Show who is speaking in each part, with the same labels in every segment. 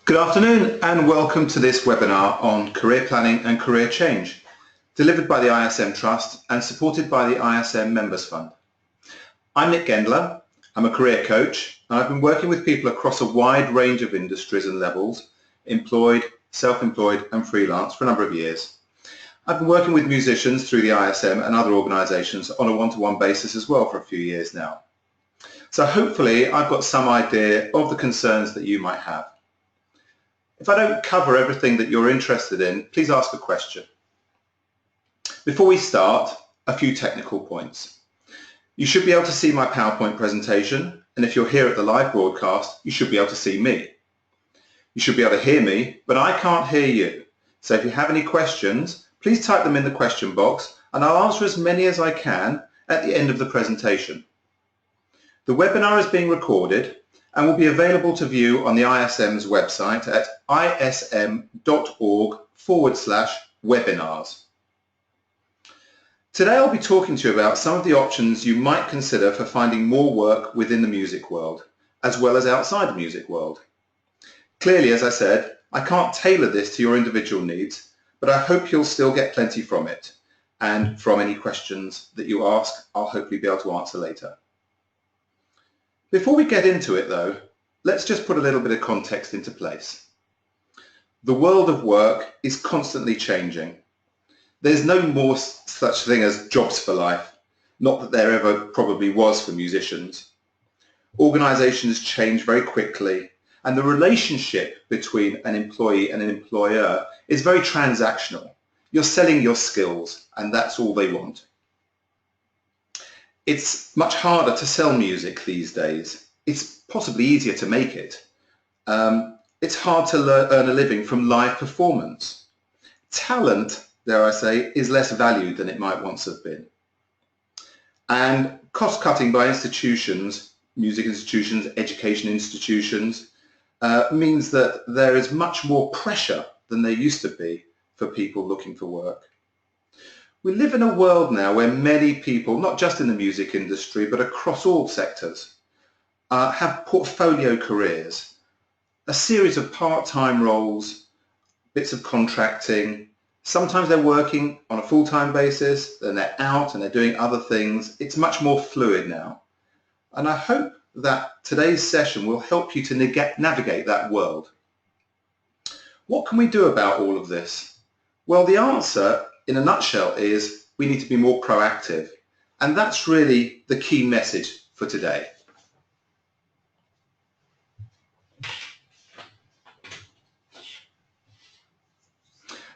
Speaker 1: Good afternoon and welcome to this webinar on career planning and career change, delivered by the ISM Trust and supported by the ISM Members Fund. I'm Nick Gendler. I'm a career coach and I've been working with people across a wide range of industries and levels, employed, self-employed and freelance for a number of years. I've been working with musicians through the ISM and other organisations on a one-to-one basis as well for a few years now. So hopefully I've got some idea of the concerns that you might have. If I don't cover everything that you're interested in, please ask a question. Before we start, a few technical points. You should be able to see my PowerPoint presentation, and if you're here at the live broadcast, you should be able to see me. You should be able to hear me, but I can't hear you. So if you have any questions, please type them in the question box, and I'll answer as many as I can at the end of the presentation. The webinar is being recorded and will be available to view on the ISM's website at ism.org/webinars. Today I'll be talking to you about some of the options you might consider for finding more work within the music world, as well as outside the music world. Clearly, as I said, I can't tailor this to your individual needs, but I hope you'll still get plenty from it, and from any questions that you ask, I'll hopefully be able to answer later. Before we get into it though, let's just put a little bit of context into place. The world of work is constantly changing. There's no more such thing as jobs for life, not that there ever probably was for musicians. Organisations change very quickly and the relationship between an employee and an employer is very transactional. You're selling your skills and that's all they want. It's much harder to sell music these days. It's possibly easier to make it. It's hard to earn a living from live performance. Talent, dare I say, is less valued than it might once have been. And cost cutting by institutions, music institutions, education institutions, means that there is much more pressure than there used to be for people looking for work. We live in a world now where many people, not just in the music industry, but across all sectors, have portfolio careers, a series of part-time roles, bits of contracting. Sometimes they're working on a full-time basis, then they're out and they're doing other things. It's much more fluid now. And I hope that today's session will help you to navigate that world. What can we do about all of this? Well, the answer in a nutshell is we need to be more proactive, and that's really the key message for today.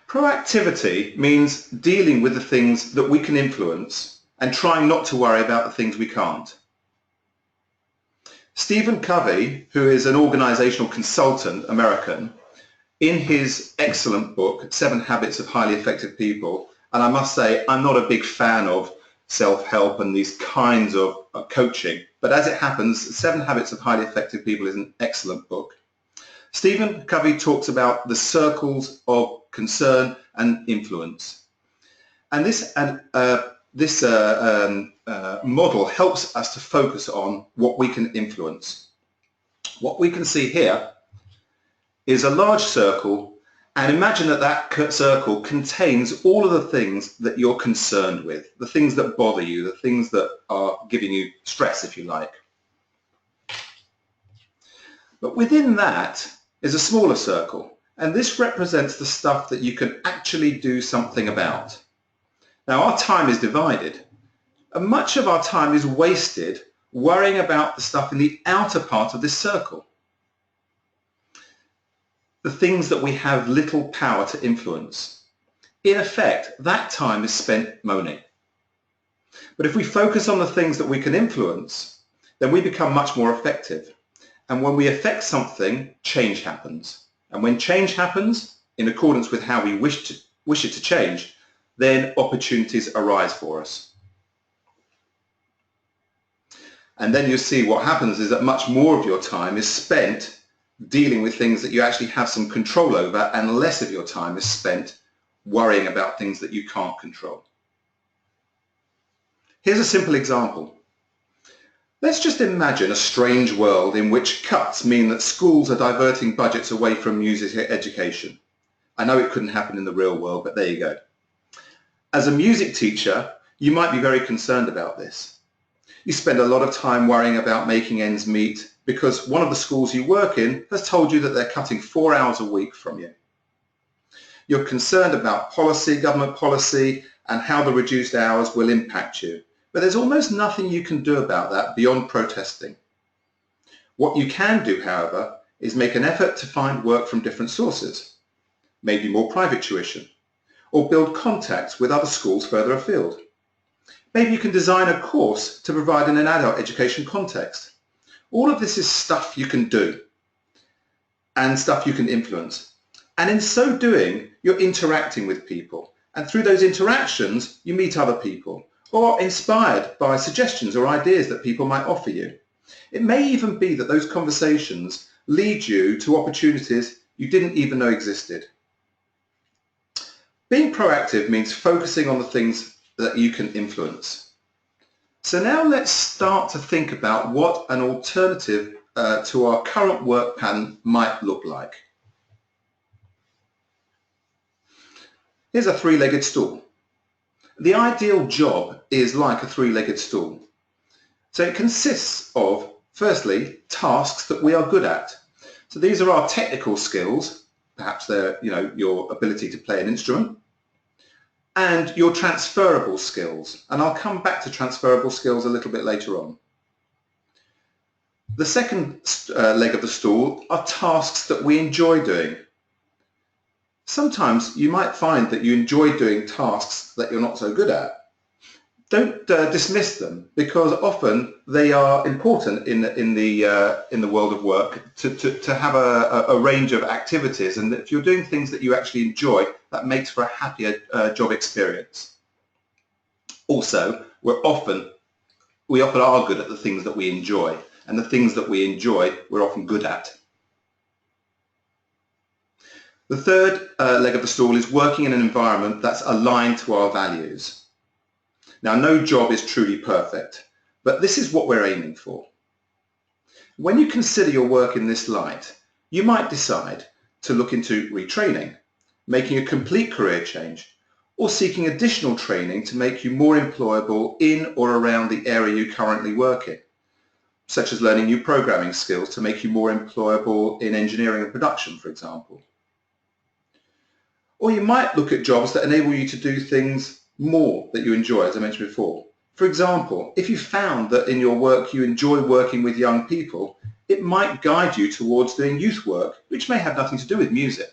Speaker 1: Proactivity means dealing with the things that we can influence and trying not to worry about the things we can't. Stephen Covey, who is an organizational consultant, American, in his excellent book, 7 Habits of Highly Effective People, and I must say I'm not a big fan of self-help and these kinds of coaching, but as it happens, 7 Habits of Highly Effective People is an excellent book. Stephen Covey talks about the circles of concern and influence. And this model helps us to focus on what we can influence. What we can see here is a large circle, and imagine that that circle contains all of the things that you're concerned with, the things that bother you, the things that are giving you stress, if you like. But within that is a smaller circle, and this represents the stuff that you can actually do something about. Now, our time is divided, and much of our time is wasted worrying about the stuff in the outer part of this circle. The things that we have little power to influence. In effect, that time is spent moaning. But if we focus on the things that we can influence, then we become much more effective. And when we affect something, change happens. And when change happens, in accordance with how we wish it to change, then opportunities arise for us. And then you'll see what happens is that much more of your time is spent dealing with things that you actually have some control over, and less of your time is spent worrying about things that you can't control. Here's a simple example. Let's just imagine a strange world in which cuts mean that schools are diverting budgets away from music education. I know it couldn't happen in the real world, but there you go. As a music teacher, you might be very concerned about this. You spend a lot of time worrying about making ends meet because one of the schools you work in has told you that they're cutting 4 hours a week from you. You're concerned about policy, government policy, and how the reduced hours will impact you. But there's almost nothing you can do about that beyond protesting. What you can do, however, is make an effort to find work from different sources, maybe more private tuition, or build contacts with other schools further afield. Maybe you can design a course to provide in an adult education context. All of this is stuff you can do and stuff you can influence. And in so doing, you're interacting with people. And through those interactions, you meet other people or are inspired by suggestions or ideas that people might offer you. It may even be that those conversations lead you to opportunities you didn't even know existed. Being proactive means focusing on the things that you can influence. So now let's start to think about what an alternative to our current work pattern might look like. Here's a three-legged stool. The ideal job is like a three-legged stool. So it consists of, firstly, tasks that we are good at. So these are our technical skills, perhaps they're your ability to play an instrument, and your transferable skills. And I'll come back to transferable skills a little bit later on. The second leg of the stool are tasks that we enjoy doing. Sometimes you might find that you enjoy doing tasks that you're not so good at. Don't dismiss them, because often they are important in the world of work to have a range of activities, and if you're doing things that you actually enjoy, that makes for a happier job experience. Also, we often are good at the things that we enjoy, and the things that we enjoy we're often good at. The third leg of the stool is working in an environment that's aligned to our values. Now, no job is truly perfect, but this is what we're aiming for. When you consider your work in this light, you might decide to look into retraining, making a complete career change, or seeking additional training to make you more employable in or around the area you currently work in, such as learning new programming skills to make you more employable in engineering and production, for example. Or you might look at jobs that enable you to do things more that you enjoy, as I mentioned before. For example, if you found that in your work you enjoy working with young people, it might guide you towards doing youth work, which may have nothing to do with music,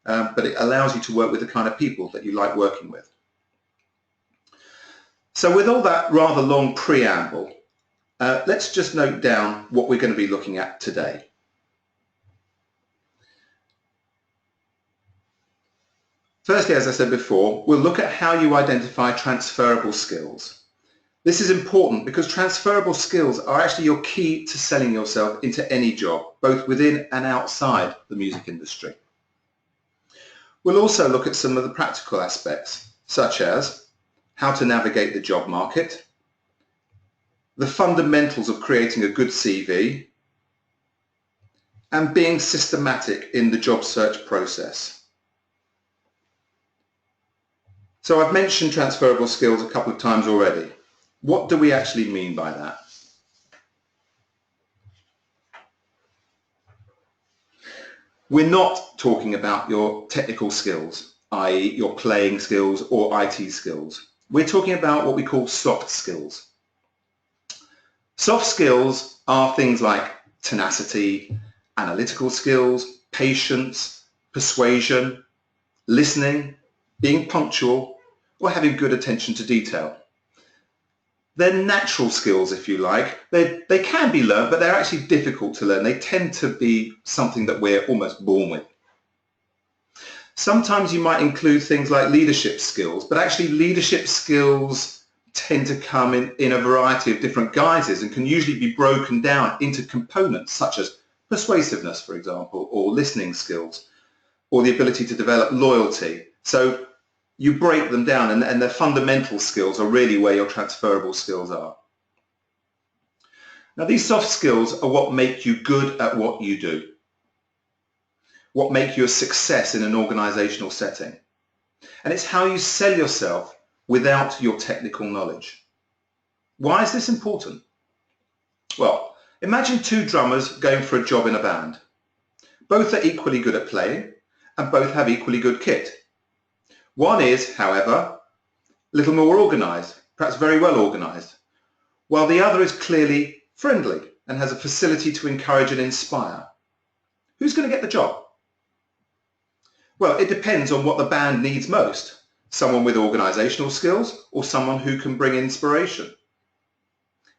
Speaker 1: but it allows you to work with the kind of people that you like working with. So with all that rather long preamble, let's just note down what we're going to be looking at today. Firstly, as I said before, we'll look at how you identify transferable skills. This is important because transferable skills are actually your key to selling yourself into any job, both within and outside the music industry. We'll also look at some of the practical aspects, such as how to navigate the job market, the fundamentals of creating a good CV, and being systematic in the job search process. So I've mentioned transferable skills a couple of times already. What do we actually mean by that? We're not talking about your technical skills, i.e. your playing skills or IT skills. We're talking about what we call soft skills. Soft skills are things like tenacity, analytical skills, patience, persuasion, listening, being punctual, or having good attention to detail. They're natural skills, if you like. They can be learned, but they're actually difficult to learn. They tend to be something that we're almost born with. Sometimes you might include things like leadership skills, but actually leadership skills tend to come in a variety of different guises and can usually be broken down into components such as persuasiveness, for example, or listening skills, or the ability to develop loyalty. So you break them down, and the fundamental skills are really where your transferable skills are. Now, these soft skills are what make you good at what you do, what make you a success in an organizational setting. And it's how you sell yourself without your technical knowledge. Why is this important? Well, imagine two drummers going for a job in a band. Both are equally good at playing and both have equally good kit. One is, however, a little more organized, perhaps very well organized, while the other is clearly friendly and has a facility to encourage and inspire. Who's going to get the job? Well, it depends on what the band needs most. Someone with organizational skills or someone who can bring inspiration.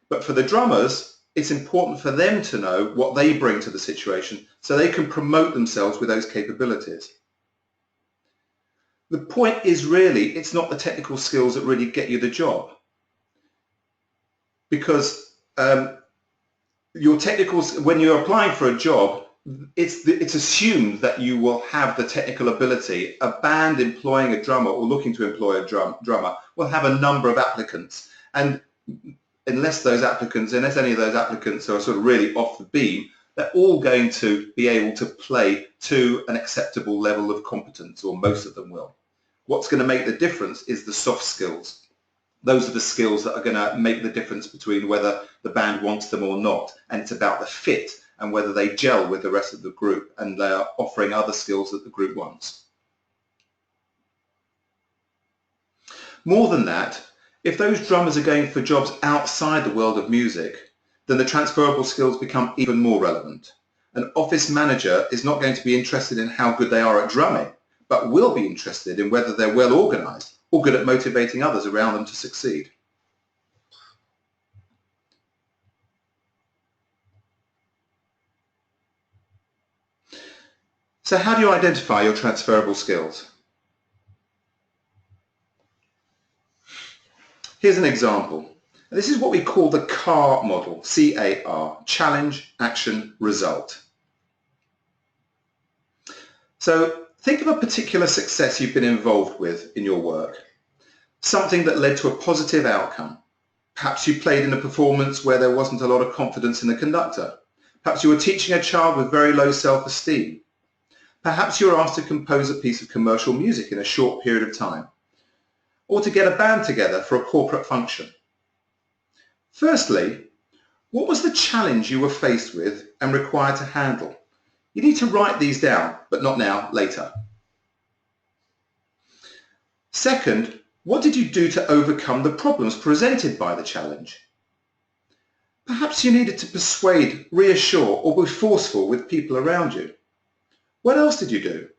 Speaker 1: But for the drummers, it's important for them to know what they bring to the situation so they can promote themselves with those capabilities. The point is really, it's not the technical skills that really get you the job. Because your technicals, when you're applying for a job, it's assumed that you will have the technical ability. A band employing a drummer or looking to employ a drummer will have a number of applicants, and unless any of those applicants are sort of really off the beam, they're all going to be able to play to an acceptable level of competence, or most of them will. What's going to make the difference is the soft skills. Those are the skills that are going to make the difference between whether the band wants them or not, and it's about the fit and whether they gel with the rest of the group and they are offering other skills that the group wants. More than that, if those drummers are going for jobs outside the world of music, then the transferable skills become even more relevant. An office manager is not going to be interested in how good they are at drumming, but will be interested in whether they're well organized or good at motivating others around them to succeed. So how do you identify your transferable skills? Here's an example. This is what we call the CAR model, C-A-R, challenge, action, result. So think of a particular success you've been involved with in your work, something that led to a positive outcome. Perhaps you played in a performance where there wasn't a lot of confidence in the conductor. Perhaps you were teaching a child with very low self-esteem. Perhaps you were asked to compose a piece of commercial music in a short period of time, or to get a band together for a corporate function. Firstly, what was the challenge you were faced with and required to handle? You need to write these down, but not now, later. Second, what did you do to overcome the problems presented by the challenge? Perhaps you needed to persuade, reassure, or be forceful with people around you. What else did you do?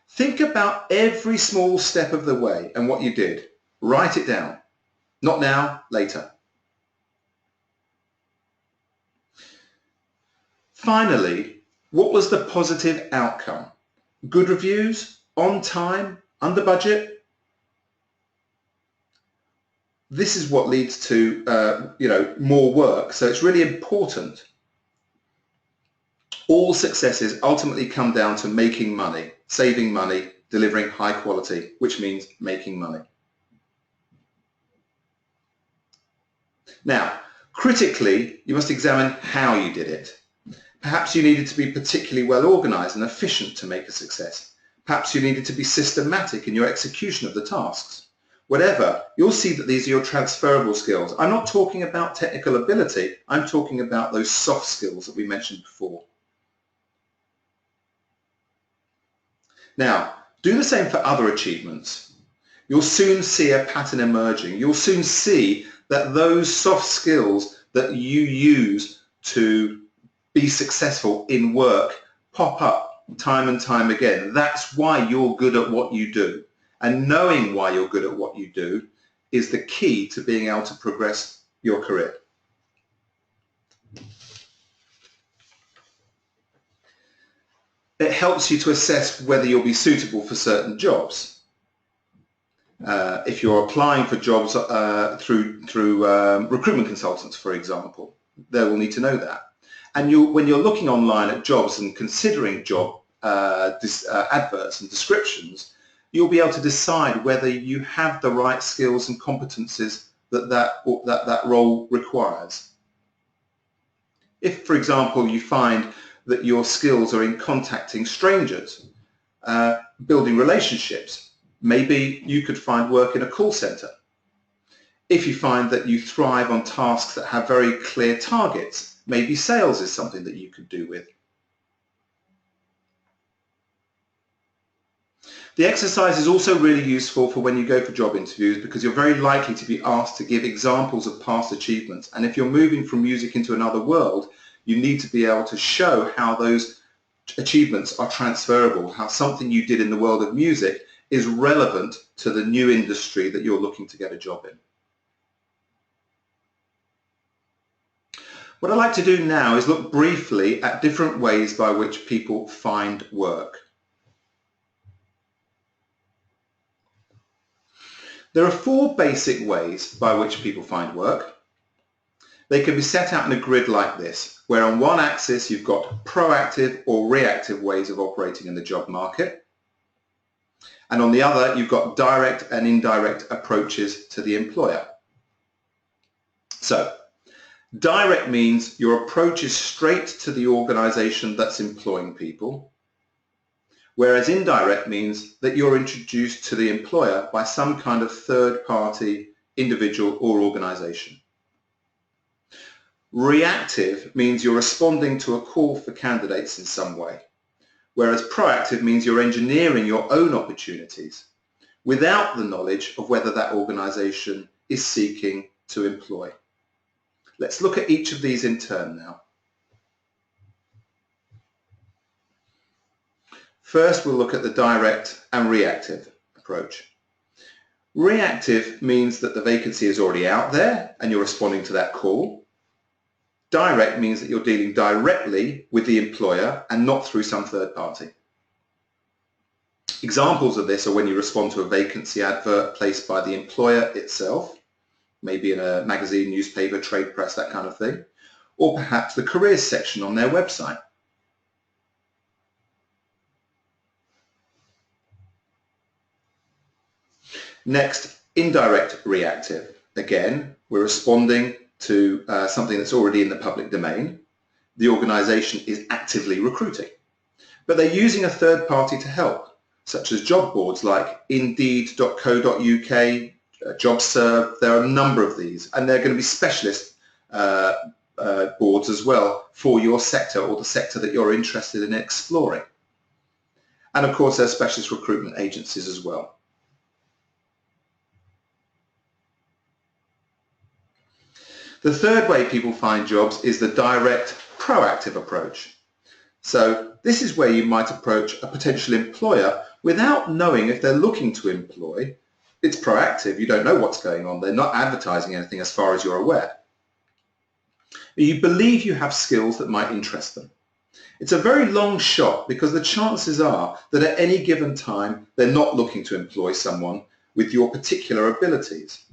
Speaker 1: Think about every small step of the way and what you did. Write it down. Not now, later. Finally, what was the positive outcome? Good reviews? On time? Under budget? This is what leads to more work. So it's really important. All successes ultimately come down to making money, saving money, delivering high quality, which means making money. Now, critically, you must examine how you did it. Perhaps you needed to be particularly well organized and efficient to make a success. Perhaps you needed to be systematic in your execution of the tasks. Whatever, you'll see that these are your transferable skills. I'm not talking about technical ability, I'm talking about those soft skills that we mentioned before. Now, do the same for other achievements. You'll soon see a pattern emerging. You'll soon see that those soft skills that you use to be successful in work pop up time and time again. That's why you're good at what you do. And knowing why you're good at what you do is the key to being able to progress your career. It helps you to assess whether you'll be suitable for certain jobs. If you're applying for jobs through recruitment consultants, for example, they will need to know that. And when you're looking online at jobs and considering job adverts and descriptions, you'll be able to decide whether you have the right skills and competencies that role requires. If, for example, you find that your skills are in contacting strangers, building relationships, maybe you could find work in a call center. If you find that you thrive on tasks that have very clear targets, maybe sales is something that you could do with. The exercise is also really useful for when you go for job interviews because you're very likely to be asked to give examples of past achievements. And if you're moving from music into another world, you need to be able to show how those achievements are transferable, how something you did in the world of music is relevant to the new industry that you're looking to get a job in. What I'd like to do now is look briefly at different ways by which people find work. There are four basic ways by which people find work. They can be set out in a grid like this, where on one axis you've got proactive or reactive ways of operating in the job market, and on the other you've got direct and indirect approaches to the employer. So, direct means your approach is straight to the organization that's employing people, whereas indirect means that you're introduced to the employer by some kind of third-party individual or organization. Reactive means you're responding to a call for candidates in some way, whereas proactive means you're engineering your own opportunities without the knowledge of whether that organization is seeking to employ. Let's look at each of these in turn now. First, we'll look at the direct and reactive approach. Reactive means that the vacancy is already out there and you're responding to that call. Direct means that you're dealing directly with the employer and not through some third party. Examples of this are when you respond to a vacancy advert placed by the employer itself, maybe in a magazine, newspaper, trade press, that kind of thing, or perhaps the careers section on their website. Next, indirect reactive. Again, we're responding to something that's already in the public domain. The organization is actively recruiting, but they're using a third party to help, such as job boards like indeed.co.uk, JobServe. There are a number of these, and they're going to be specialist boards as well for your sector or the sector that you're interested in exploring. And of course, there's specialist recruitment agencies as well. The third way people find jobs is the direct, proactive approach. So this is where you might approach a potential employer without knowing if they're looking to employ. It's proactive. You don't know what's going on. They're not advertising anything as far as you're aware. You believe you have skills that might interest them. It's a very long shot because the chances are that at any given time they're not looking to employ someone with your particular abilities.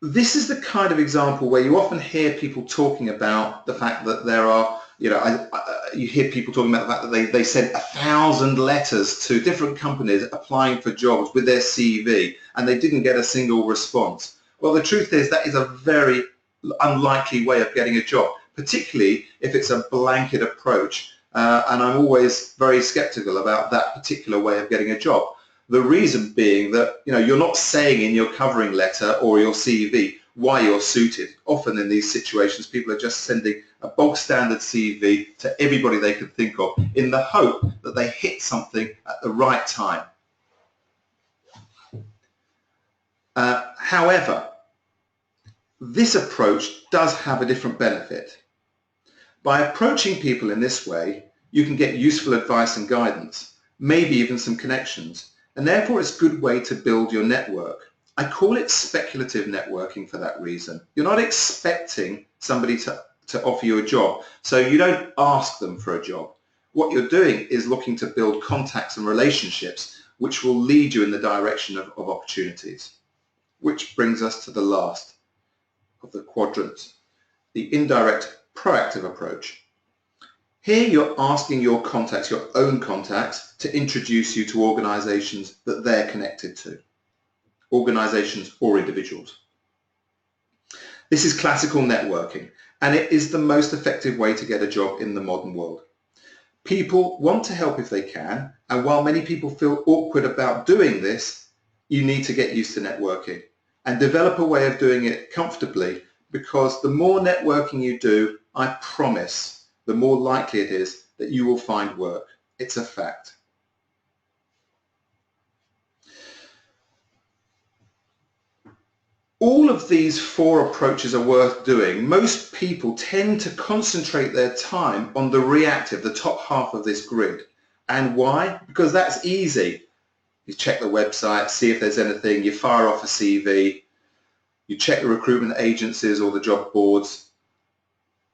Speaker 1: This is the kind of example where you often hear people talking about the fact that there are, you hear people talking about the fact that they sent 1,000 letters to different companies applying for jobs with their CV and they didn't get a single response. Well, the truth is that is a very unlikely way of getting a job, particularly if it's a blanket approach. And I'm always very skeptical about that particular way of getting a job. The reason being that you're not saying in your covering letter or your CV why you're suited. Often in these situations, people are just sending a bog standard CV to everybody they can think of in the hope that they hit something at the right time. However, this approach does have a different benefit. By approaching people in this way, you can get useful advice and guidance, maybe even some connections. And therefore it's a good way to build your network. I call it speculative networking for that reason. You're not expecting somebody to offer you a job, so you don't ask them for a job. What you're doing is looking to build contacts and relationships which will lead you in the direction of opportunities. Which brings us to the last of the quadrants, the indirect proactive approach. Here you're asking your contacts, your own contacts, to introduce you to organizations that they're connected to, organizations or individuals. This is classical networking, and it is the most effective way to get a job in the modern world. People want to help if they can, and while many people feel awkward about doing this, you need to get used to networking and develop a way of doing it comfortably, because the more networking you do, I promise, the more likely it is that you will find work. It's a fact. All of these 4 approaches are worth doing. Most people tend to concentrate their time on the reactive, the top half of this grid. And why? Because that's easy. You check the website, see if there's anything, you fire off a CV, you check the recruitment agencies or the job boards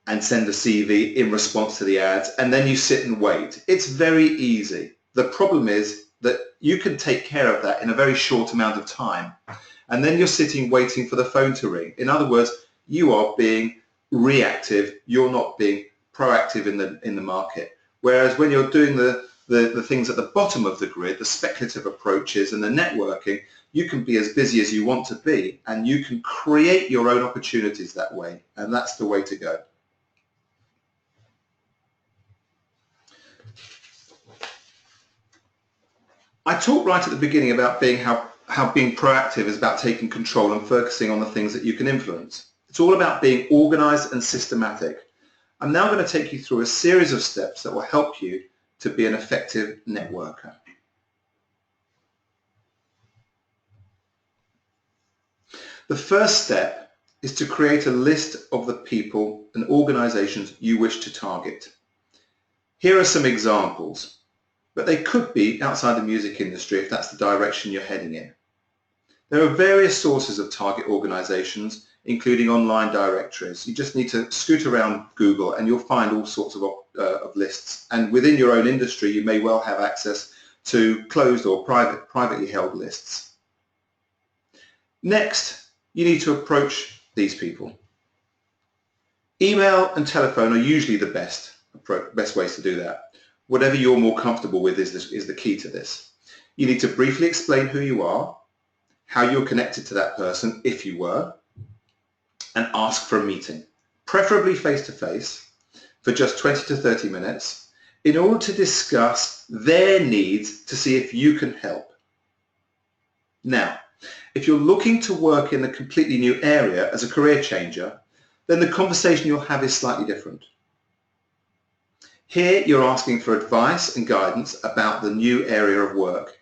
Speaker 1: and send a CV in response to the ads, and then you sit and wait. It's very easy. The problem is that you can take care of that in a very short amount of time. And then you're sitting waiting for the phone to ring. In other words, you are being reactive. You're not being proactive in the market. Whereas when you're doing the things at the bottom of the grid, the speculative approaches and the networking, you can be as busy as you want to be, and you can create your own opportunities that way. And that's the way to go. I talked right at the beginning about how being proactive is about taking control and focusing on the things that you can influence. It's all about being organized and systematic. I'm now going to take you through a series of steps that will help you to be an effective networker. The first step is to create a list of the people and organizations you wish to target. Here are some examples, but they could be outside the music industry if that's the direction you're heading in. There are various sources of target organizations, including online directories. You just need to scoot around Google and you'll find all sorts of lists. And within your own industry, you may well have access to closed or privately held lists. Next, you need to approach these people. Email and telephone are usually the best ways to do that. Whatever you're more comfortable with is the key to this. You need to briefly explain who you are, how you're connected to that person, if you were, and ask for a meeting, preferably face-to-face, for just 20 to 30 minutes, in order to discuss their needs to see if you can help. Now, if you're looking to work in a completely new area as a career changer, then the conversation you'll have is slightly different. Here, you're asking for advice and guidance about the new area of work.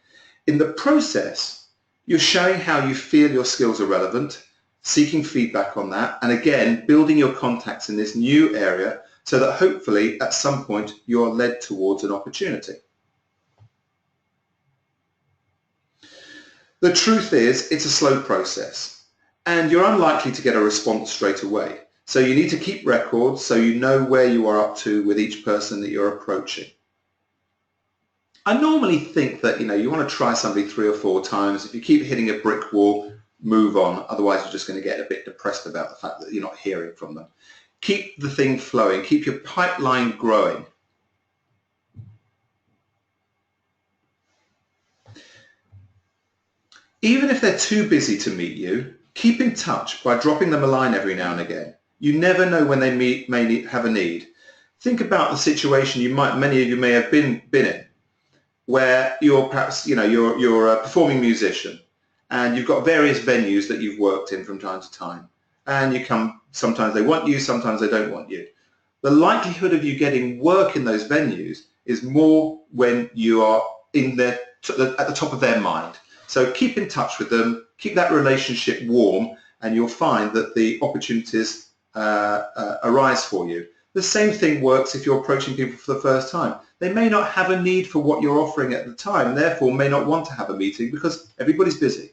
Speaker 1: In the process, you're showing how you feel your skills are relevant, seeking feedback on that, and again, building your contacts in this new area so that hopefully at some point you're led towards an opportunity. The truth is, it's a slow process, and you're unlikely to get a response straight away. So you need to keep records so you know where you are up to with each person that you're approaching. I normally think that you want to try somebody 3 or 4 times. If you keep hitting a brick wall, move on. Otherwise, you're just going to get a bit depressed about the fact that you're not hearing from them. Keep the thing flowing. Keep your pipeline growing. Even if they're too busy to meet you, keep in touch by dropping them a line every now and again. You never know when they may have a need. Think about the situation many of you may have been in, where you're perhaps, you're a performing musician and you've got various venues that you've worked in from time to time. And you come, sometimes they want you, sometimes they don't want you. The likelihood of you getting work in those venues is more when you are at the top of their mind. So keep in touch with them, keep that relationship warm, and you'll find that the opportunities arise for you. The same thing works if you're approaching people for the first time. They may not have a need for what you're offering at the time, and therefore may not want to have a meeting because everybody's busy.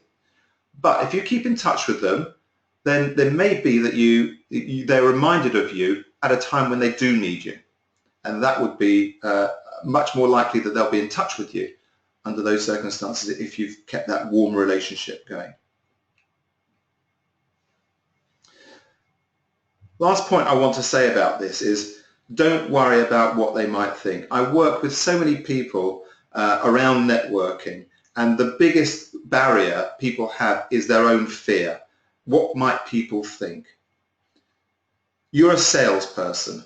Speaker 1: But if you keep in touch with them, then there may be that they're reminded of you at a time when they do need you. And that would be much more likely that they'll be in touch with you under those circumstances if you've kept that warm relationship going. Last point I want to say about this is don't worry about what they might think. I work with so many people around networking, and the biggest barrier people have is their own fear. What might people think? You're a salesperson,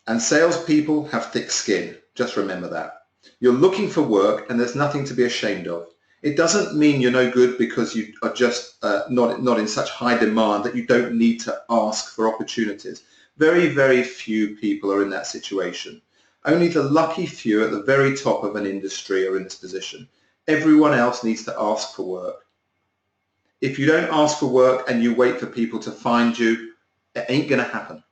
Speaker 1: and salespeople have thick skin. Just remember that. You're looking for work, and there's nothing to be ashamed of. It doesn't mean you're no good because you are just not in such high demand that you don't need to ask for opportunities. Very, very few people are in that situation. Only the lucky few at the very top of an industry are in this position. Everyone else needs to ask for work. If you don't ask for work and you wait for people to find you, it ain't going to happen.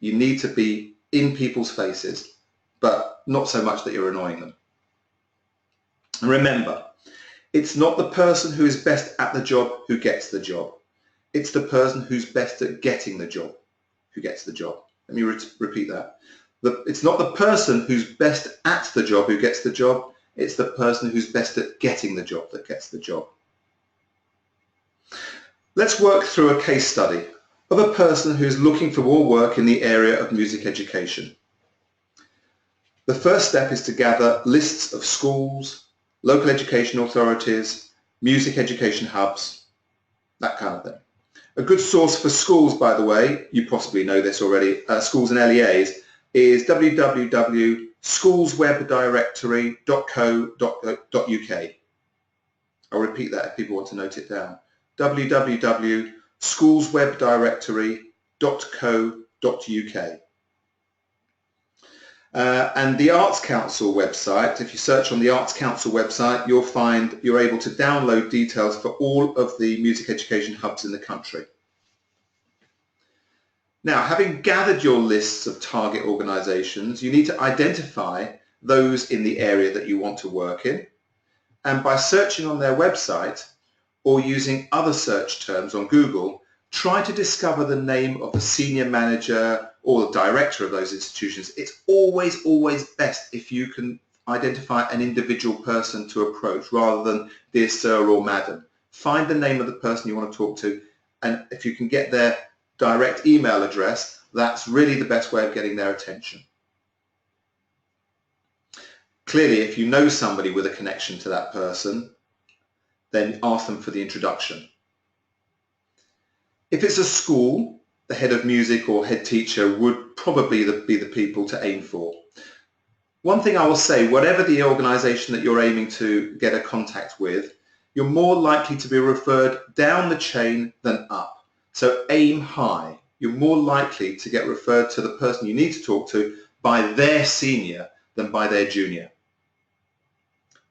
Speaker 1: You need to be in people's faces, but not so much that you're annoying them. And remember, it's not the person who is best at the job who gets the job. It's the person who's best at getting the job who gets the job. Let me repeat that. It's not the person who's best at the job who gets the job. It's the person who's best at getting the job that gets the job. Let's work through a case study of a person who's looking for more work in the area of music education. The first step is to gather lists of schools, local education authorities, music education hubs, that kind of thing. A good source for schools, by the way, you possibly know this already, schools and LEAs, is www.schoolswebdirectory.co.uk. I'll repeat that if people want to note it down. www.schoolswebdirectory.co.uk. And the Arts Council website, if you search on the Arts Council website, you'll find you're able to download details for all of the music education hubs in the country. Now, having gathered your lists of target organisations, you need to identify those in the area that you want to work in. And by searching on their website or using other search terms on Google, try to discover the name of the senior manager or the director of those institutions. It's always, always best if you can identify an individual person to approach rather than dear sir or madam. Find the name of the person you want to talk to, and if you can get their direct email address, that's really the best way of getting their attention. Clearly, if you know somebody with a connection to that person, then ask them for the introduction. If it's a school, the head of music or head teacher would probably be the people to aim for. One thing I will say, whatever the organisation that you're aiming to get a contact with, you're more likely to be referred down the chain than up. So aim high. You're more likely to get referred to the person you need to talk to by their senior than by their junior.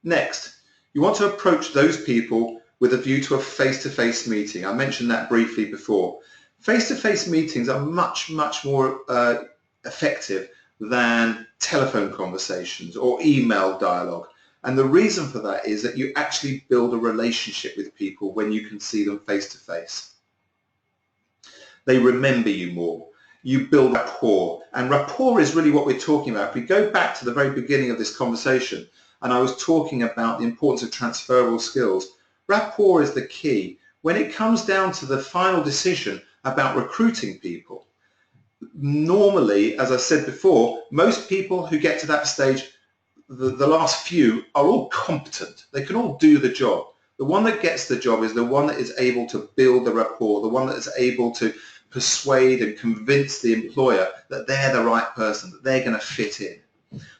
Speaker 1: Next, you want to approach those people with a view to a face-to-face meeting. I mentioned that briefly before. Face-to-face meetings are much, much more effective than telephone conversations or email dialogue. And the reason for that is that you actually build a relationship with people when you can see them face-to-face. They remember you more. You build rapport. And rapport is really what we're talking about. If we go back to the very beginning of this conversation, and I was talking about the importance of transferable skills, rapport is the key. When it comes down to the final decision about recruiting people, normally, as I said before, most people who get to that stage, the last few, are all competent. They can all do the job. The one that gets the job is the one that is able to build the rapport, the one that is able to persuade and convince the employer that they're the right person, that they're going to fit in.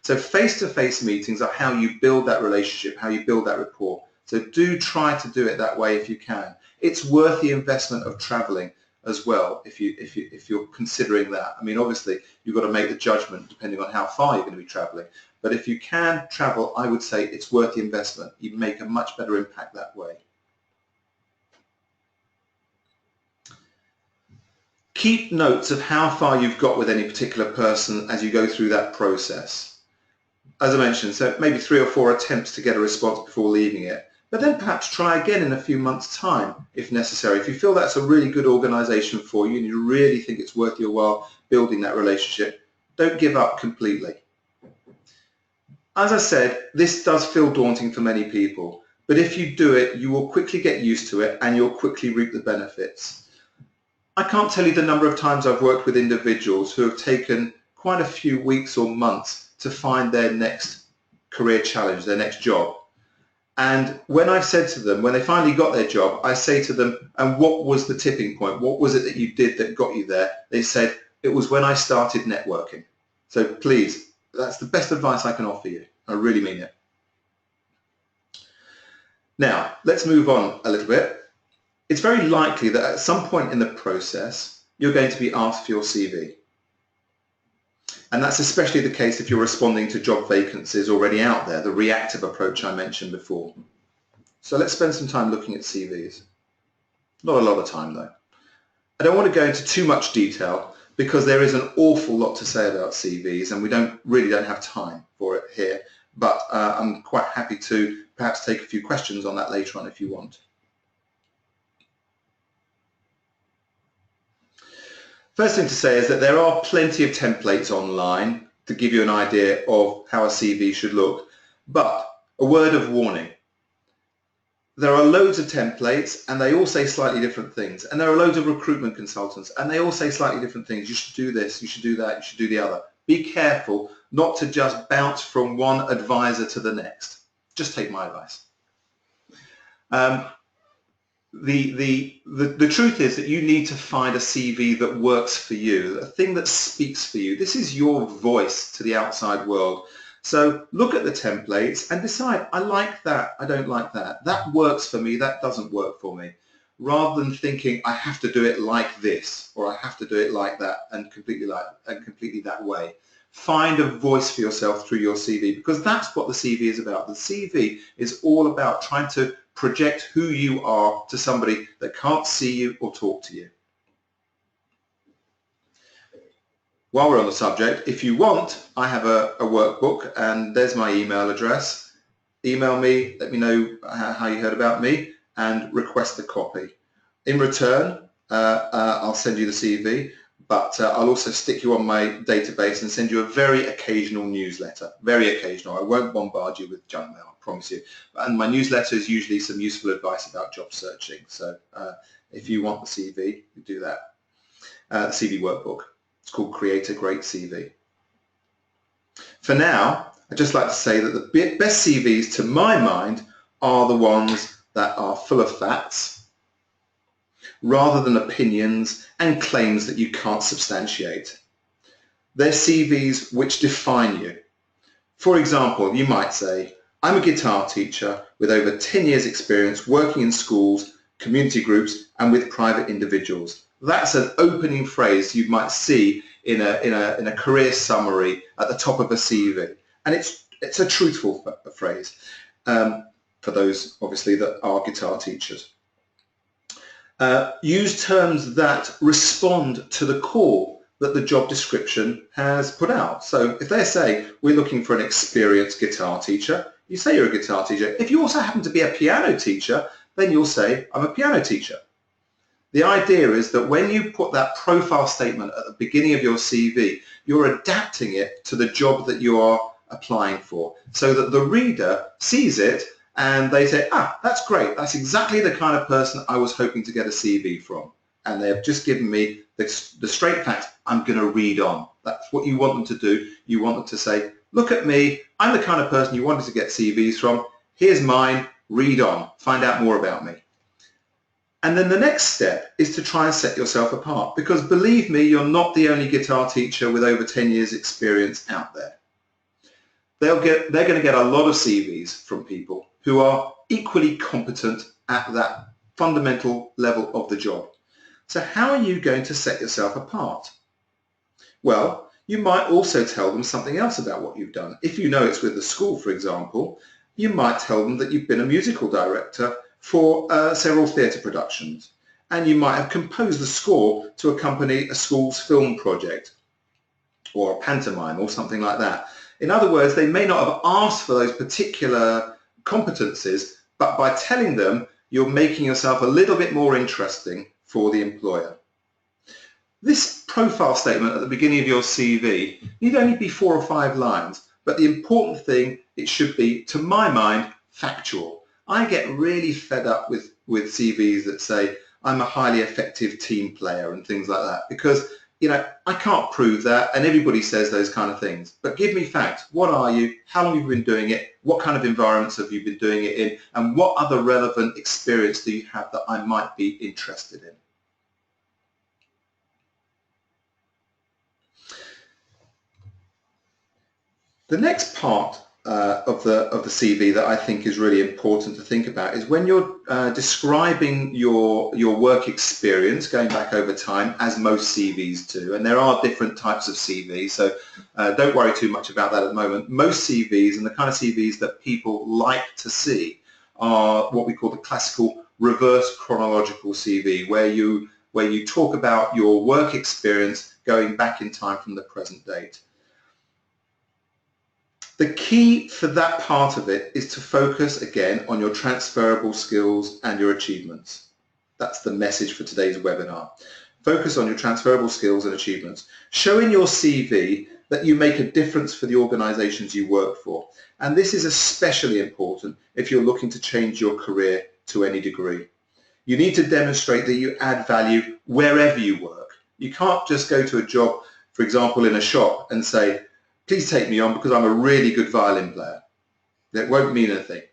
Speaker 1: So face-to-face meetings are how you build that relationship, how you build that rapport. So do try to do it that way if you can. It's worth the investment of traveling as well if you're considering that. I mean, obviously, you've got to make the judgment depending on how far you're going to be traveling. But if you can travel, I would say it's worth the investment. You make a much better impact that way. Keep notes of how far you've got with any particular person as you go through that process. As I mentioned, so maybe 3 or 4 attempts to get a response before leaving it. But then perhaps try again in a few months' time if necessary. If you feel that's a really good organisation for you and you really think it's worth your while building that relationship, don't give up completely. As I said, this does feel daunting for many people, but if you do it, you will quickly get used to it and you'll quickly reap the benefits. I can't tell you the number of times I've worked with individuals who have taken quite a few weeks or months to find their next career challenge, their next job. And when I've said to them, when they finally got their job, I say to them, and what was the tipping point? What was it that you did that got you there? They said, It was when I started networking. So please, that's the best advice I can offer you. I really mean it. Now, let's move on a little bit. It's very likely that at some point in the process, you're going to be asked for your CV. And that's especially the case if you're responding to job vacancies already out there, the reactive approach I mentioned before. So let's spend some time looking at CVs. Not a lot of time though. I don't want to go into too much detail because there is an awful lot to say about CVs and we really don't have time for it here, but I'm quite happy to perhaps take a few questions on that later on if you want. First thing to say is that there are plenty of templates online to give you an idea of how a CV should look, but a word of warning. There are loads of templates and they all say slightly different things, and there are loads of recruitment consultants and they all say slightly different things. You should do this, you should do that, you should do the other. Be careful not to just bounce from one advisor to the next. Just take my advice. The truth is that you need to find a CV that works for you, a thing that speaks for you. This is your voice to the outside world. So look at the templates and decide, I like that, I don't like that. That works for me, that doesn't work for me. Rather than thinking I have to do it like this or I have to do it like that and completely that way. Find a voice for yourself through your CV, because that's what the CV is about. The CV is all about trying to project who you are to somebody that can't see you or talk to you. While we're on the subject, if you want, I have a workbook and there's my email address. Email me, let me know how you heard about me and request a copy. In return, I'll send you the CV, but I'll also stick you on my database and send you a very occasional newsletter. Very occasional. I won't bombard you with junk mail, I promise you. And my newsletter is usually some useful advice about job searching. So if you want the CV, you do that. CV workbook. It's called Create a Great CV. For now, I'd just like to say that the best CVs, to my mind, are the ones that are full of facts, rather than opinions and claims that you can't substantiate. They're CVs which define you. For example, you might say, I'm a guitar teacher with over 10 years experience working in schools, community groups and with private individuals. That's an opening phrase you might see in a career summary at the top of a CV. And it's a truthful phrase for those, obviously, that are guitar teachers. Use terms that respond to the call that the job description has put out. So if they say, we're looking for an experienced guitar teacher, you say you're a guitar teacher. If you also happen to be a piano teacher, then you'll say, I'm a piano teacher. The idea is that when you put that profile statement at the beginning of your CV, you're adapting it to the job that you are applying for, so that the reader sees it and they say, that's great. That's exactly the kind of person I was hoping to get a CV from. And they've just given me the straight facts. I'm going to read on. That's what you want them to do. You want them to say, look at me. I'm the kind of person you wanted to get CVs from. Here's mine. Read on. Find out more about me. And then the next step is to try and set yourself apart, because believe me, you're not the only guitar teacher with over 10 years experience out there. They're going to get a lot of CVs from people who are equally competent at that fundamental level of the job. So how are you going to set yourself apart? Well, you might also tell them something else about what you've done. If you know it's with the school, for example, you might tell them that you've been a musical director for several theatre productions, and you might have composed the score to accompany a school's film project or a pantomime or something like that. In other words, they may not have asked for those particular competencies, but by telling them, you're making yourself a little bit more interesting for the employer. This profile statement at the beginning of your CV need only be 4 or 5 lines, but the important thing, it should be, to my mind, factual. I get really fed up with CVs that say, I'm a highly effective team player and things like that, because I can't prove that, and everybody says those kind of things. But give me facts. What are you? How long have you been doing it? What kind of environments have you been doing it in? And what other relevant experience do you have that I might be interested in? The next part of the CV that I think is really important to think about is when you're describing your work experience going back over time, as most CVs do, and there are different types of CVs, so don't worry too much about that at the moment. Most CVs, and the kind of CVs that people like to see, are what we call the classical reverse chronological CV, where you talk about your work experience going back in time from the present date. The key for that part of it is to focus again on your transferable skills and your achievements. That's the message for today's webinar. Focus on your transferable skills and achievements. Show in your CV that you make a difference for the organizations you work for. And this is especially important if you're looking to change your career to any degree. You need to demonstrate that you add value wherever you work. You can't just go to a job, for example, in a shop and say, please take me on because I'm a really good violin player. That won't mean anything.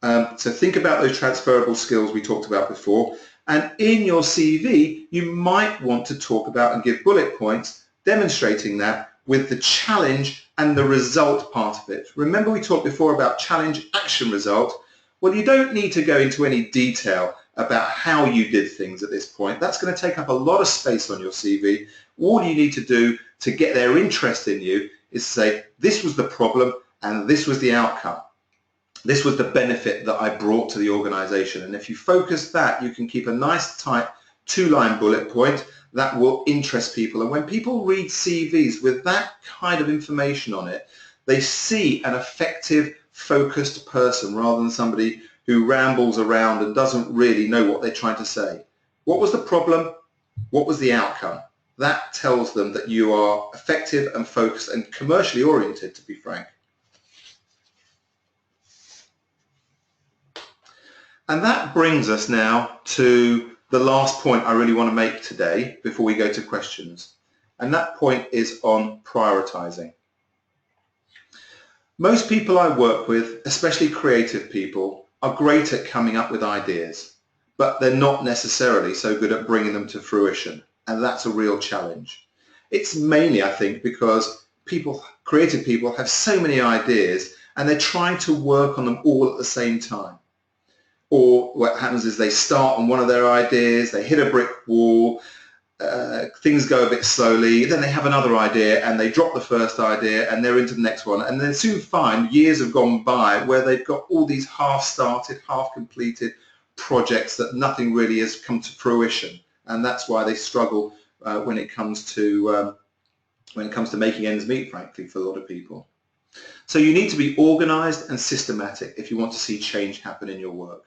Speaker 1: So think about those transferable skills we talked about before. And in your CV, you might want to talk about and give bullet points demonstrating that with the challenge and the result part of it. Remember we talked before about challenge, action, result. Well, you don't need to go into any detail about how you did things at this point. That's going to take up a lot of space on your CV. All you need to do to get their interest in you is say, this was the problem and this was the outcome. This was the benefit that I brought to the organization. And if you focus that, you can keep a nice tight 2-line bullet point that will interest people. And when people read CVs with that kind of information on it, they see an effective, focused person rather than somebody who rambles around and doesn't really know what they're trying to say. What was the problem? What was the outcome? That tells them that you are effective and focused and commercially oriented, to be frank. And that brings us now to the last point I really want to make today before we go to questions. And that point is on prioritizing. Most people I work with, especially creative people, are great at coming up with ideas, but they're not necessarily so good at bringing them to fruition. And that's a real challenge. It's mainly, I think, because creative people have so many ideas and they're trying to work on them all at the same time. Or what happens is they start on one of their ideas, they hit a brick wall, things go a bit slowly, then they have another idea and they drop the first idea and they're into the next one. And then soon find years have gone by where they've got all these half-started, half-completed projects that nothing really has come to fruition. And that's why they struggle when it comes to making ends meet, frankly, for a lot of people. So you need to be organized and systematic if you want to see change happen in your work.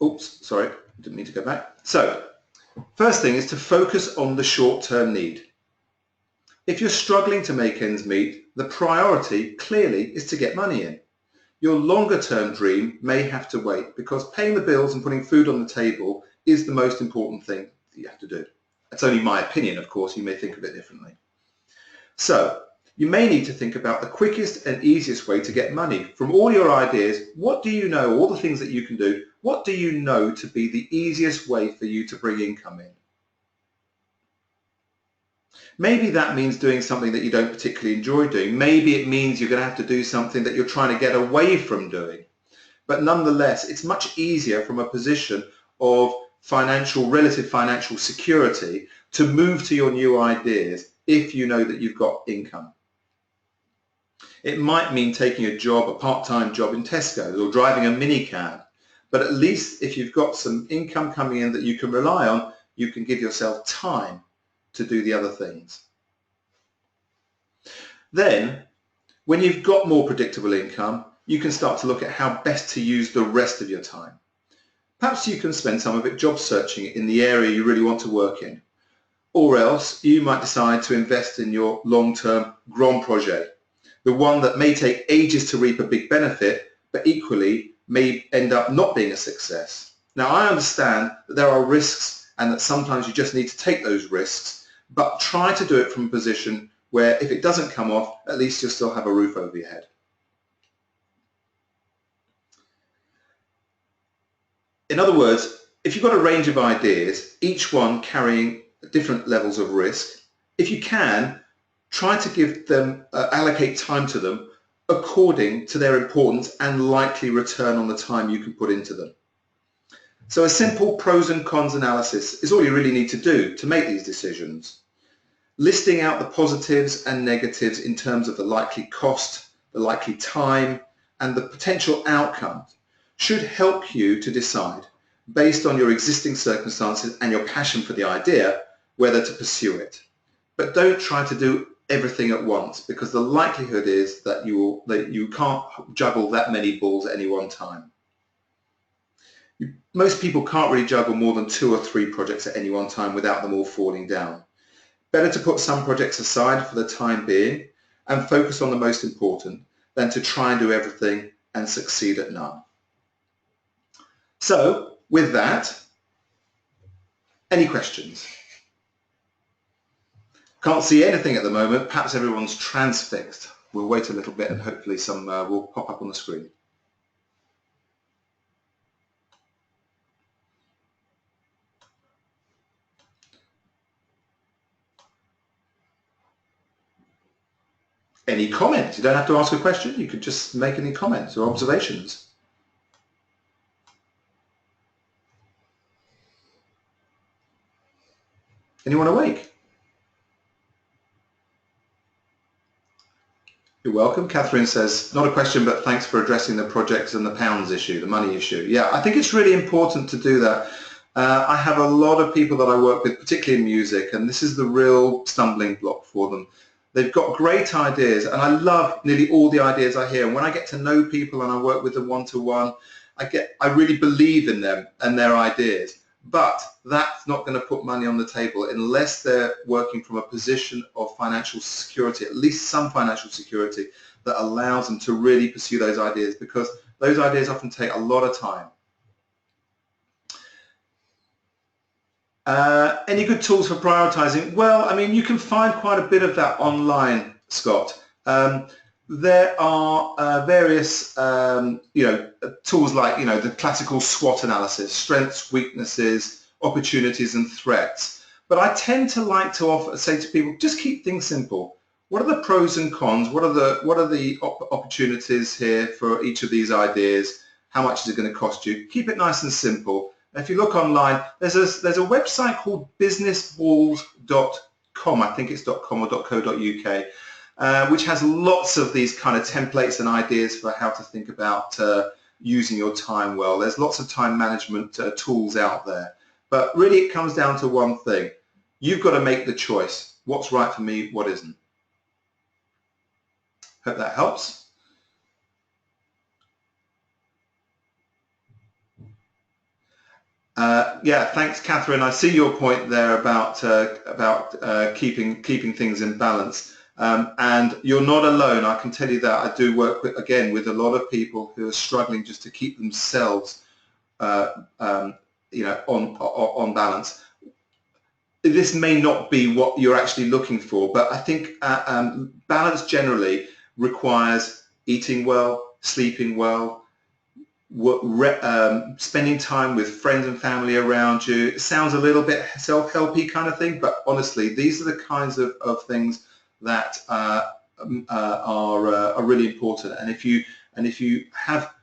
Speaker 1: Oops, sorry, didn't mean to go back. So, first thing is to focus on the short-term need. If you're struggling to make ends meet, the priority clearly is to get money in. Your longer-term dream may have to wait because paying the bills and putting food on the table is the most important thing that you have to do. That's only my opinion, of course. You may think of it differently. So you may need to think about the quickest and easiest way to get money. From all your ideas, what do you know, all the things that you can do, what do you know to be the easiest way for you to bring income in? Maybe that means doing something that you don't particularly enjoy doing. Maybe it means you're going to have to do something that you're trying to get away from doing. But nonetheless, it's much easier from a position of relative financial security to move to your new ideas if you know that you've got income. It might mean taking a job, a part-time job in Tesco's or driving a minicab. But at least if you've got some income coming in that you can rely on, you can give yourself time to do the other things. Then, when you've got more predictable income, you can start to look at how best to use the rest of your time. Perhaps you can spend some of it job searching in the area you really want to work in. Or else you might decide to invest in your long-term grand projet, the one that may take ages to reap a big benefit, but equally may end up not being a success. Now, I understand that there are risks and that sometimes you just need to take those risks, but try to do it from a position where if it doesn't come off, at least you'll still have a roof over your head. In other words, if you've got a range of ideas, each one carrying different levels of risk, if you can, try to give them, allocate time to them according to their importance and likely return on the time you can put into them. So a simple pros and cons analysis is all you really need to do to make these decisions. Listing out the positives and negatives in terms of the likely cost, the likely time, and the potential outcomes should help you to decide, based on your existing circumstances and your passion for the idea, whether to pursue it. But don't try to do everything at once, because the likelihood is that you can't juggle that many balls at any one time. Most people can't really juggle more than 2 or 3 projects at any one time without them all falling down. Better to put some projects aside for the time being and focus on the most important than to try and do everything and succeed at none. So, with that, any questions? Can't see anything at the moment. Perhaps everyone's transfixed. We'll wait a little bit and hopefully some will pop up on the screen. Any comments? You don't have to ask a question. You could just make any comments or observations. Anyone awake? You're welcome. Catherine says, not a question, but thanks for addressing the projects and the pounds issue, the money issue. Yeah, I think it's really important to do that. I have a lot of people that I work with, particularly in music, and this is the real stumbling block for them. They've got great ideas, and I love nearly all the ideas I hear. And when I get to know people and I work with them one-to-one, I really believe in them and their ideas. But that's not going to put money on the table unless they're working from a position of financial security, at least some financial security that allows them to really pursue those ideas, because those ideas often take a lot of time. Any good tools for prioritizing? Well, I mean, you can find quite a bit of that online, Scott. There are various, tools like, the classical SWOT analysis, strengths, weaknesses, opportunities, and threats. But I tend to like to say to people, just keep things simple. What are the pros and cons? What are the opportunities here for each of these ideas? How much is it going to cost you? Keep it nice and simple. If you look online, there's a website called businessballs.com. I think it's .com or .co.uk. Which has lots of these kind of templates and ideas for how to think about using your time well. There's lots of time management tools out there. But really it comes down to one thing. You've got to make the choice. What's right for me, what isn't. Hope that helps. Yeah, thanks, Catherine. I see your point there about keeping things in balance. And you're not alone. I can tell you that. I do work with a lot of people who are struggling just to keep themselves, on balance. This may not be what you're actually looking for, but I think balance generally requires eating well, sleeping well, spending time with friends and family around you. It sounds a little bit self-helpy kind of thing, but honestly, these are the kinds of things that are really important. And if you have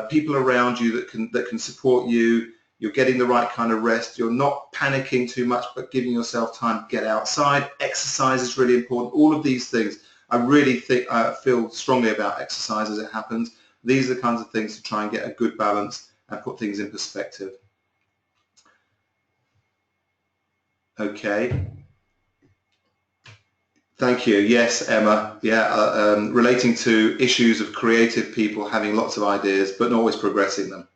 Speaker 1: people around you that can support you, you're getting the right kind of rest, you're not panicking too much, but giving yourself time to get outside. Exercise is really important. All of these things, I really feel strongly about exercise as it happens. These are the kinds of things to try and get a good balance and put things in perspective. Okay. Thank you. Yes, Emma. Yeah, relating to issues of creative people having lots of ideas but not always progressing them.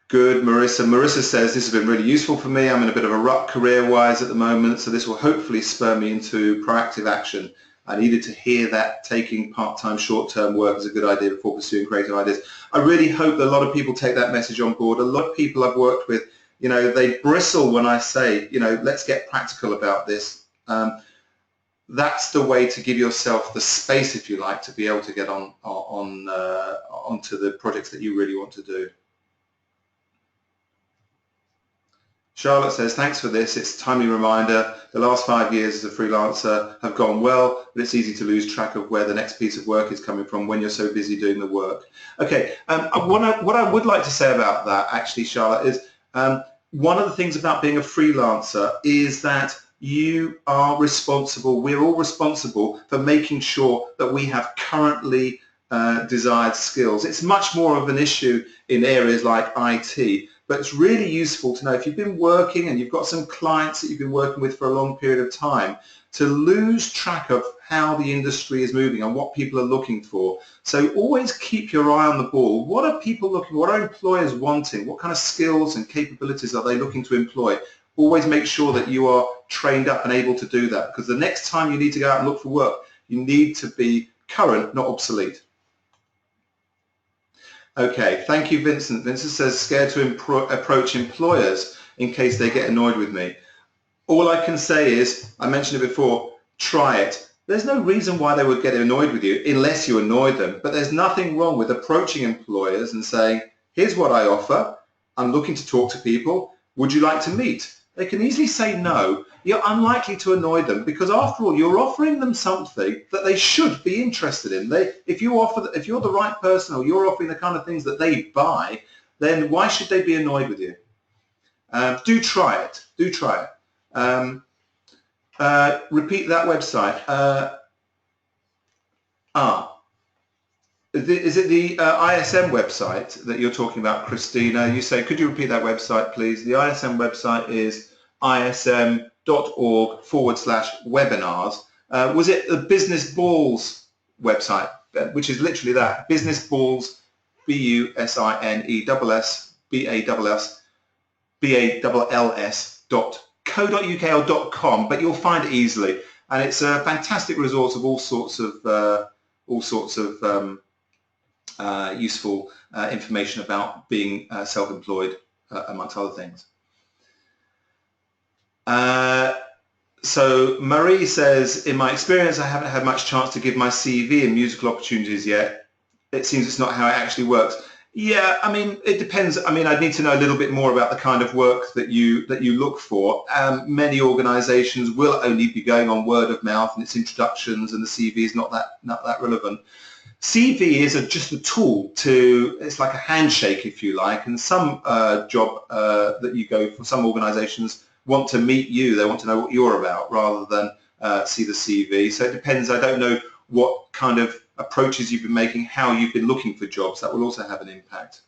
Speaker 1: Good, Marissa. Marissa says, this has been really useful for me. I'm in a bit of a rut career-wise at the moment, so this will hopefully spur me into proactive action. I needed to hear that taking part-time, short-term work is a good idea before pursuing creative ideas. I really hope that a lot of people take that message on board. A lot of people I've worked with, they bristle when I say, let's get practical about this. That's the way to give yourself the space, if you like, to be able to get onto the projects that you really want to do. Charlotte says, thanks for this. It's a timely reminder. The last 5 years as a freelancer have gone well, but it's easy to lose track of where the next piece of work is coming from when you're so busy doing the work. Okay, what I would like to say about that, actually, Charlotte, is one of the things about being a freelancer is that you are responsible, we're all responsible for making sure that we have currently desired skills. It's much more of an issue in areas like IT. But it's really useful to know if you've been working and you've got some clients that you've been working with for a long period of time, to lose track of how the industry is moving and what people are looking for. So always keep your eye on the ball. What are people looking for? What are employers wanting? What kind of skills and capabilities are they looking to employ? Always make sure that you are trained up and able to do that, because the next time you need to go out and look for work, you need to be current, not obsolete. Okay, thank you, Vincent. Vincent says, scared to approach employers in case they get annoyed with me. All I can say is, I mentioned it before, try it. There's no reason why they would get annoyed with you unless you annoy them. But there's nothing wrong with approaching employers and saying, here's what I offer. I'm looking to talk to people. Would you like to meet? They can easily say no. You're unlikely to annoy them because, after all, you're offering them something that they should be interested in. If you're the right person, or you're offering the kind of things that they buy, then why should they be annoyed with you? Do try it. Do try it. Repeat that website. Is it the ISM website that you're talking about, Christina? You say, could you repeat that website, please? The ISM website is ism.org/webinars. Was it the Business Balls website, which is literally that, Business Balls, BUSINESSBALLS.co.uk or .com, but you'll find it easily, and it's a fantastic resource of all sorts of useful information about being self-employed, amongst other things. So Marie says, in my experience, I haven't had much chance to give my CV and musical opportunities yet. It seems it's not how it actually works. Yeah, I mean, it depends. I mean, I'd need to know a little bit more about the kind of work that you look for. Many organisations will only be going on word of mouth, and its introductions, and the CV is not that relevant. CV is just a tool to, it's like a handshake, if you like, and some job that you go for, some organisations want to meet you, they want to know what you're about rather than see the CV. So it depends. I don't know what kind of approaches you've been making, how you've been looking for jobs. That will also have an impact.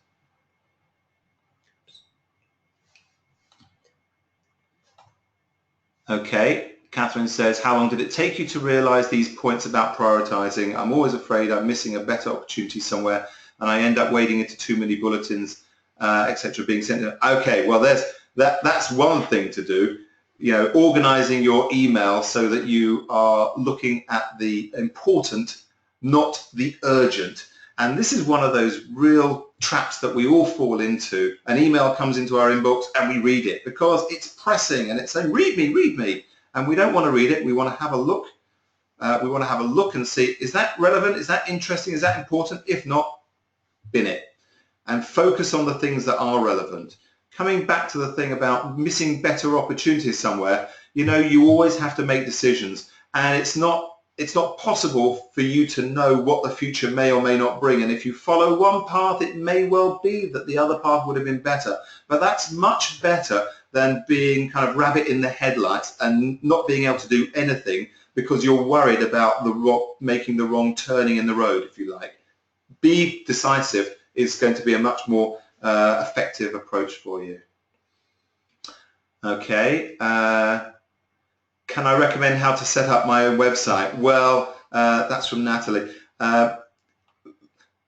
Speaker 1: Okay, Catherine says, how long did it take you to realise these points about prioritising? I'm always afraid I'm missing a better opportunity somewhere and I end up wading into too many bulletins, etc. being sent. Okay, well, that's one thing to do. You know, organising your email so that you are looking at the important, not the urgent. And this is one of those real traps that we all fall into. An email comes into our inbox and we read it because it's pressing and it's saying, read me. And we don't want to read it. We want to have a look. We want to have a look and see, is that relevant? Is that interesting? Is that important? If not, bin it. And focus on the things that are relevant. Coming back to the thing about missing better opportunities somewhere, you know, you always have to make decisions, and it's not possible for you to know what the future may or may not bring. And if you follow one path, it may well be that the other path would have been better. But that's much better than being kind of rabbit in the headlights and not being able to do anything because you're worried about making the wrong turning in the road, if you like. Be decisive is going to be a much more effective approach for you. Okay. Can I recommend how to set up my own website? Well, that's from Natalie.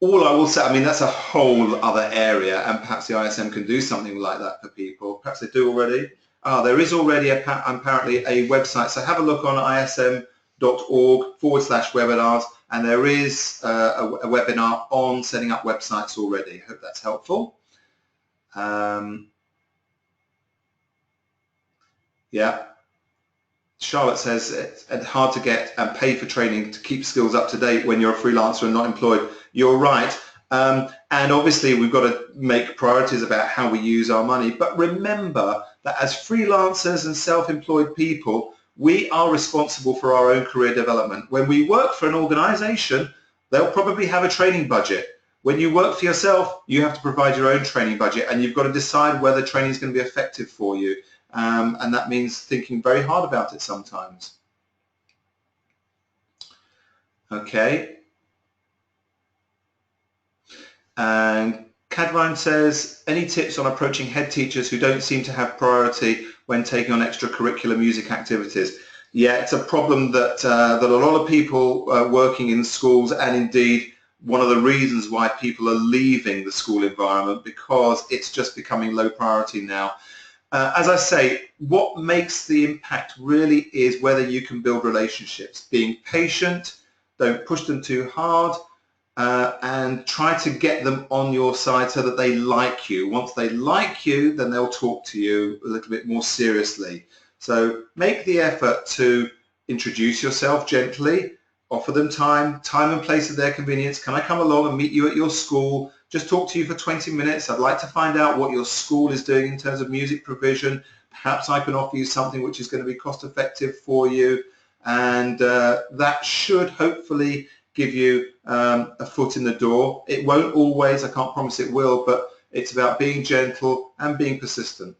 Speaker 1: All I will say, I mean, that's a whole other area, and perhaps the ISM can do something like that for people. Perhaps they do already. There is already apparently a website, so have a look on ism.org/webinars, and there is a webinar on setting up websites already. I hope that's helpful. Yeah. Charlotte says it's hard to get and pay for training to keep skills up to date when you're a freelancer and not employed. You're right. And obviously we've got to make priorities about how we use our money. But remember that as freelancers and self-employed people, we are responsible for our own career development. When we work for an organization, they'll probably have a training budget. When you work for yourself, you have to provide your own training budget, and you've got to decide whether training is going to be effective for you. And that means thinking very hard about it sometimes. Okay. And Cadwine says, any tips on approaching head teachers who don't seem to have priority when taking on extracurricular music activities? Yeah, it's a problem that a lot of people working in schools, and indeed one of the reasons why people are leaving the school environment, because it's just becoming low priority now. As I say, what makes the impact really is whether you can build relationships, being patient, don't push them too hard, and try to get them on your side so that they like you. Once they like you, then they'll talk to you a little bit more seriously. So make the effort to introduce yourself gently, offer them time and place at their convenience. Can I come along and meet you at your school? Just talk to you for 20 minutes. I'd like to find out what your school is doing in terms of music provision. Perhaps I can offer you something which is going to be cost effective for you. And that should hopefully give you a foot in the door. It won't always, I can't promise it will, but it's about being gentle and being persistent.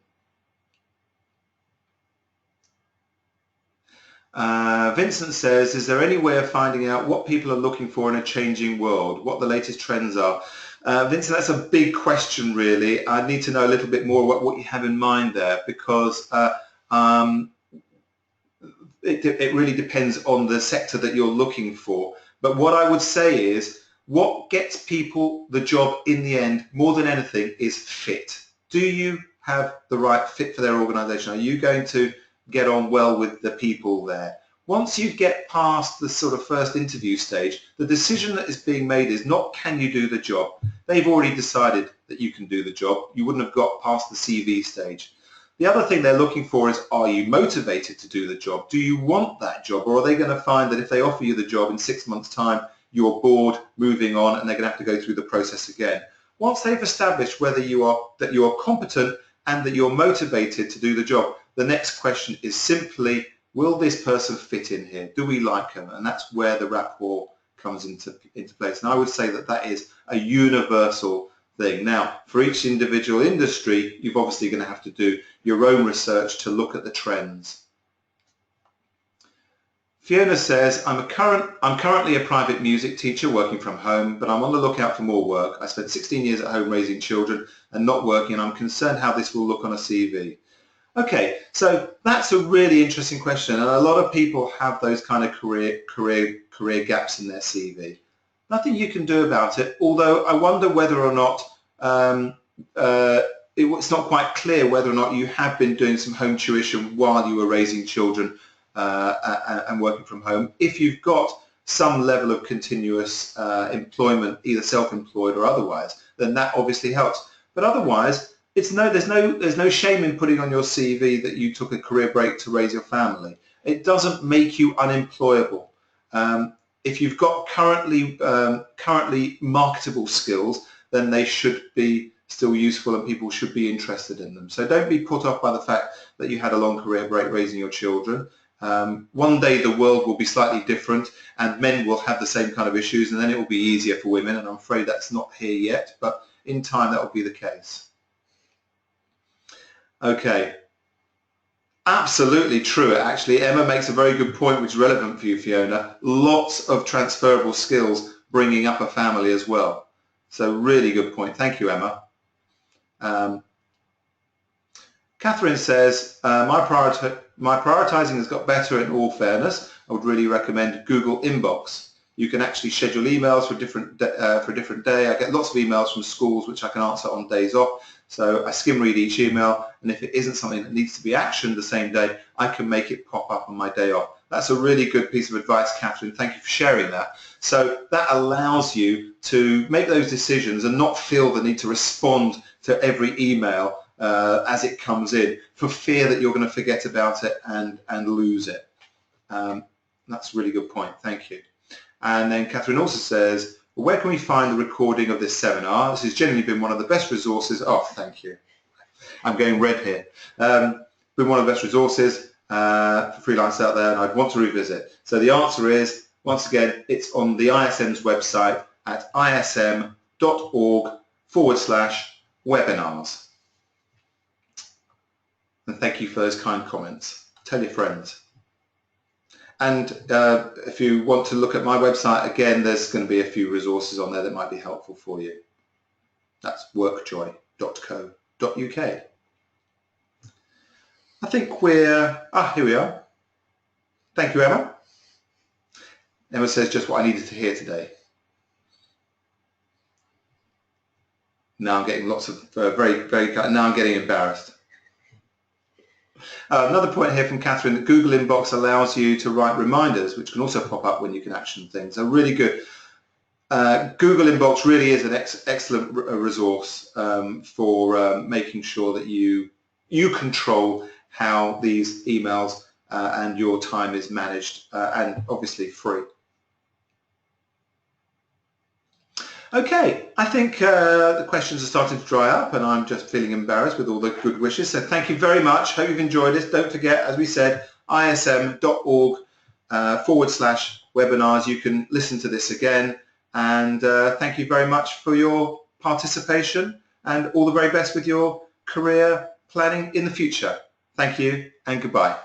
Speaker 1: Vincent says, is there any way of finding out what people are looking for in a changing world, what the latest trends are? Vincent, that's a big question, really. I need to know a little bit more about what you have in mind there, because it really depends on the sector that you're looking for. But what I would say is, what gets people the job in the end, more than anything, is fit. Do you have the right fit for their organization? Are you going to get on well with the people there? Once you get past the sort of first interview stage, the decision that is being made is not can you do the job. They've already decided that you can do the job. You wouldn't have got past the CV stage. The other thing they're looking for is, are you motivated to do the job? Do you want that job? Or are they going to find that if they offer you the job in 6 months' time, you're bored, moving on, and they're going to have to go through the process again? Once they've established whether you are competent and that you're motivated to do the job, the next question is simply, will this person fit in here? Do we like them? And that's where the rapport comes into place. And I would say that that is a universal thing. Now, for each individual industry, you're obviously going to have to do your own research to look at the trends. Fiona says, I'm currently a private music teacher working from home, but I'm on the lookout for more work. I spent 16 years at home raising children and not working, and I'm concerned how this will look on a CV. Okay, so that's a really interesting question, and a lot of people have those kind of career gaps in their CV. Nothing you can do about it, although I wonder whether or not it's not quite clear whether or not you have been doing some home tuition while you were raising children and working from home. If you've got some level of continuous employment, either self-employed or otherwise, then that obviously helps. But otherwise, there's no shame in putting on your CV that you took a career break to raise your family. It doesn't make you unemployable. If you've got currently marketable skills, then they should be still useful and people should be interested in them. So don't be put off by the fact that you had a long career break raising your children. One day the world will be slightly different and men will have the same kind of issues, and then it will be easier for women, and I'm afraid that's not here yet, but in time that will be the case. Okay. Absolutely true. Actually, Emma makes a very good point which is relevant for you, Fiona. Lots of transferable skills bringing up a family as well. So really good point. Thank you, Emma. Catherine says, my prioritizing has got better in all fairness. I would really recommend Google Inbox. You can actually schedule emails for a different day. I get lots of emails from schools which I can answer on days off. So I skim read each email, and if it isn't something that needs to be actioned the same day, I can make it pop up on my day off. That's a really good piece of advice, Catherine. Thank you for sharing that. So that allows you to make those decisions and not feel the need to respond to every email as it comes in for fear that you're going to forget about it and lose it. That's a really good point. Thank you. And then Catherine also says, Where can we find the recording of this seminar? This has generally been one of the best resources. Oh, thank you. I'm going red here. Been one of the best resources for freelancers out there, and I'd want to revisit. So the answer is, once again, it's on the ISM's website at ism.org/webinars. And thank you for those kind comments. Tell your friends. And if you want to look at my website, again, there's going to be a few resources on there that might be helpful for you. That's workjoy.co.uk. I think we're... here we are. Thank you, Emma. Emma says just what I needed to hear today. Now I'm getting lots of now I'm getting embarrassed. Another point here from Catherine, that Google Inbox allows you to write reminders, which can also pop up when you can action things. So really good. Google Inbox really is an excellent resource for making sure that you control how these emails and your time is managed, and obviously free. Okay, I think the questions are starting to dry up and I'm just feeling embarrassed with all the good wishes. So thank you very much. Hope you've enjoyed this. Don't forget, as we said, ism.org/webinars. You can listen to this again. And thank you very much for your participation, and all the very best with your career planning in the future. Thank you and goodbye.